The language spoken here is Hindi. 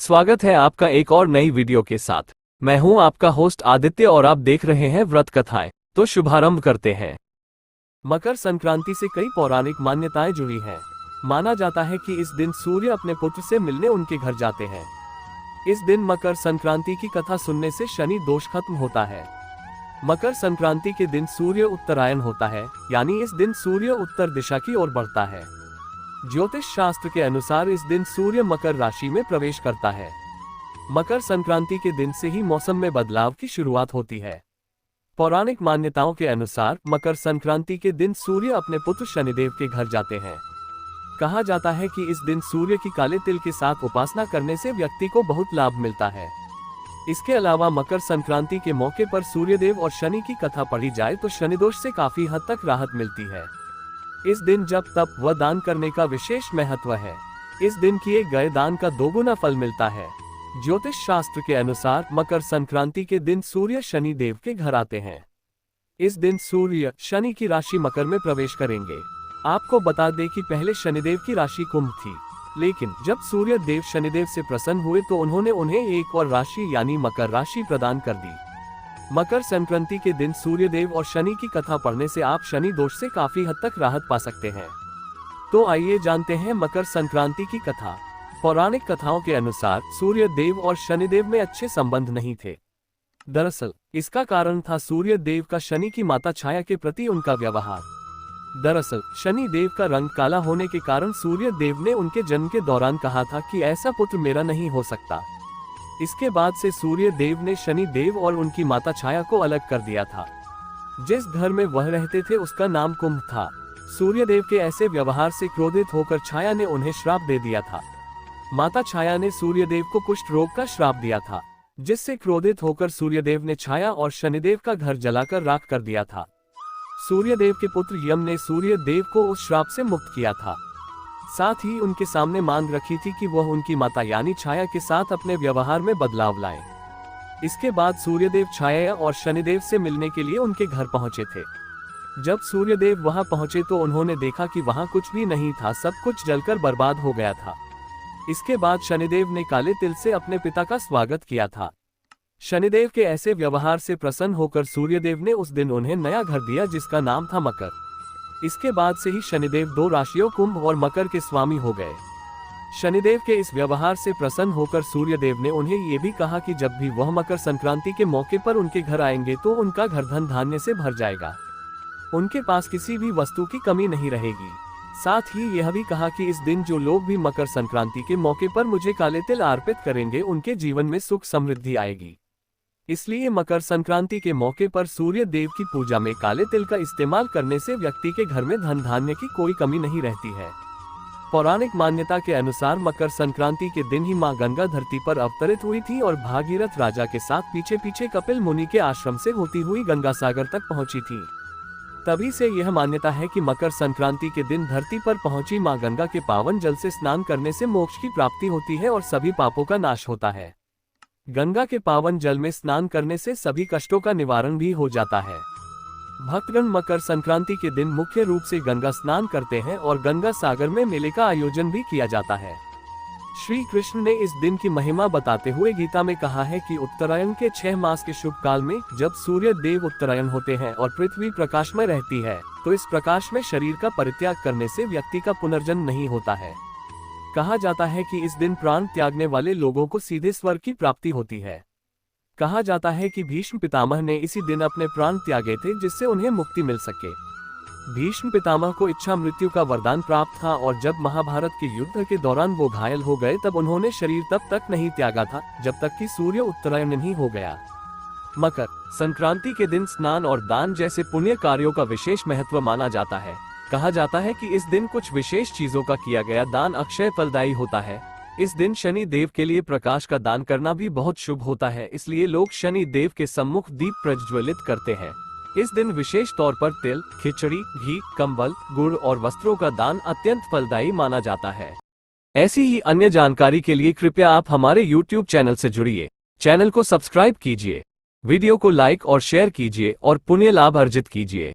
स्वागत है आपका एक और नई वीडियो के साथ। मैं हूं आपका होस्ट आदित्य और आप देख रहे हैं व्रत कथाएं। तो शुभारंभ करते हैं। मकर संक्रांति से कई पौराणिक मान्यताएं जुड़ी हैं। माना जाता है कि इस दिन सूर्य अपने पुत्र से मिलने उनके घर जाते हैं। इस दिन मकर संक्रांति की कथा सुनने से शनि दोष खत्म होता है। मकर संक्रांति के दिन सूर्य उत्तरायण होता है, यानी इस दिन सूर्य उत्तर दिशा की ओर बढ़ता है। ज्योतिष शास्त्र के अनुसार इस दिन सूर्य मकर राशि में प्रवेश करता है। मकर संक्रांति के दिन से ही मौसम में बदलाव की शुरुआत होती है। पौराणिक मान्यताओं के अनुसार मकर संक्रांति के दिन सूर्य अपने पुत्र शनिदेव के घर जाते हैं। कहा जाता है कि इस दिन सूर्य की काले तिल के साथ उपासना करने से व्यक्ति को बहुत लाभ मिलता है। इसके अलावा मकर संक्रांति के मौके पर सूर्यदेव और शनि की कथा पढ़ी जाए तो शनिदोष से काफी हद तक राहत मिलती है। इस दिन जप तप व दान करने का विशेष महत्व है। इस दिन किए गए दान का दोगुना फल मिलता है। ज्योतिष शास्त्र के अनुसार मकर संक्रांति के दिन सूर्य शनि देव के घर आते हैं। इस दिन सूर्य शनि की राशि मकर में प्रवेश करेंगे। आपको बता दें कि पहले शनिदेव की राशि कुंभ थी, लेकिन जब सूर्य देव शनिदेव से प्रसन्न हुए तो उन्होंने उन्हें एक और राशि यानी मकर राशि प्रदान कर दी। मकर संक्रांति के दिन सूर्यदेव और शनि की कथा पढ़ने से आप शनि दोष से काफी हद तक राहत पा सकते हैं। तो आइए जानते हैं मकर संक्रांति की कथा। पौराणिक कथाओं के अनुसार सूर्य देव और शनिदेव में अच्छे संबंध नहीं थे। दरअसल इसका कारण था सूर्य देव का शनि की माता छाया के प्रति उनका व्यवहार। दरअसल शनि देव का रंग काला होने के कारण सूर्य देव ने उनके जन्म के दौरान कहा था कि ऐसा पुत्र मेरा नहीं हो सकता। इसके बाद से सूर्य देव ने शनि देव और उनकी माता छाया को अलग कर दिया था। जिस घर में वह रहते थे उसका नाम कुंभ था। सूर्य देव के ऐसे व्यवहार से क्रोधित होकर छाया ने उन्हें श्राप दे दिया था। माता छाया ने सूर्य देव को कुष्ठ रोग का श्राप दिया था, जिससे क्रोधित होकर सूर्य देव ने छाया और शनिदेव का घर जलाकर राख कर दिया था। सूर्य देव के पुत्र यम ने सूर्य देव को उस श्राप से मुक्त किया था। साथ ही उनके सामने मांग रखी थी कि वह उनकी माता यानी छाया के साथ अपने व्यवहार में बदलाव लाएं। इसके बाद सूर्यदेव छाया और शनिदेव से मिलने के लिए उनके घर पहुंचे थे। जब सूर्यदेव वहां पहुंचे तो उन्होंने देखा कि वहां कुछ भी नहीं था, सब कुछ जलकर बर्बाद हो गया था। इसके बाद शनिदेव ने काले तिल से अपने पिता का स्वागत किया था। शनिदेव के ऐसे व्यवहार से प्रसन्न होकर सूर्यदेव ने उस दिन उन्हें नया घर दिया, जिसका नाम था मकर। इसके बाद से ही शनिदेव दो राशियों कुंभ और मकर के स्वामी हो गए। शनिदेव के इस व्यवहार से प्रसन्न होकर सूर्यदेव ने उन्हें ये भी कहा कि जब भी वह मकर संक्रांति के मौके पर उनके घर आएंगे तो उनका घर धन धान्य से भर जाएगा। उनके पास किसी भी वस्तु की कमी नहीं रहेगी। साथ ही यह भी कहा कि इस दिन जो लोग भी मकर संक्रांति के मौके पर मुझे काले तिल अर्पित करेंगे उनके जीवन में सुख समृद्धि आएगी। इसलिए मकर संक्रांति के मौके पर सूर्य देव की पूजा में काले तिल का इस्तेमाल करने से व्यक्ति के घर में धन धान्य की कोई कमी नहीं रहती है। पौराणिक मान्यता के अनुसार मकर संक्रांति के दिन ही मां गंगा धरती पर अवतरित हुई थी और भागीरथ राजा के साथ पीछे पीछे कपिल मुनि के आश्रम से होती हुई गंगा सागर तक पहुंची थी। तभी से यह मान्यता है कि मकर संक्रांति के दिन धरती पर पहुंची मां गंगा के पावन जल से स्नान करने से मोक्ष की प्राप्ति होती है और सभी पापों का नाश होता है। गंगा के पावन जल में स्नान करने से सभी कष्टों का निवारण भी हो जाता है। भक्तगण मकर संक्रांति के दिन मुख्य रूप से गंगा स्नान करते हैं और गंगा सागर में मेले का आयोजन भी किया जाता है। श्री कृष्ण ने इस दिन की महिमा बताते हुए गीता में कहा है कि उत्तरायण के 6 मास के शुभ काल में जब सूर्य देव उत्तरायण होते हैं और पृथ्वी प्रकाश में रहती है तो इस प्रकाश में शरीर का परित्याग करने से व्यक्ति का पुनर्जन्म नहीं होता है। कहा जाता है कि इस दिन प्राण त्यागने वाले लोगों को सीधे स्वर्ग की प्राप्ति होती है। कहा जाता है कि भीष्म पितामह ने इसी दिन अपने प्राण त्यागे थे जिससे उन्हें मुक्ति मिल सके। भीष्म पितामह को इच्छा मृत्यु का वरदान प्राप्त था और जब महाभारत के युद्ध के दौरान वो घायल हो गए तब उन्होंने शरीर तब तक नहीं त्यागा था जब तक कि सूर्य उत्तरायण नहीं हो गया। मकर संक्रांति के दिन स्नान और दान जैसे पुण्य कार्यों का विशेष महत्व माना जाता है। कहा जाता है कि इस दिन कुछ विशेष चीजों का किया गया दान अक्षय फलदायी होता है। इस दिन शनि देव के लिए प्रकाश का दान करना भी बहुत शुभ होता है, इसलिए लोग शनि देव के सम्मुख दीप प्रज्वलित करते हैं। इस दिन विशेष तौर पर तिल, खिचड़ी, घी, कंबल, गुड़ और वस्त्रों का दान अत्यंत फलदायी माना जाता है। ऐसी ही अन्य जानकारी के लिए कृपया आप हमारे YouTube चैनल से जुड़िए। चैनल को सब्सक्राइब कीजिए, वीडियो को लाइक और शेयर कीजिए और पुण्य लाभ अर्जित कीजिए।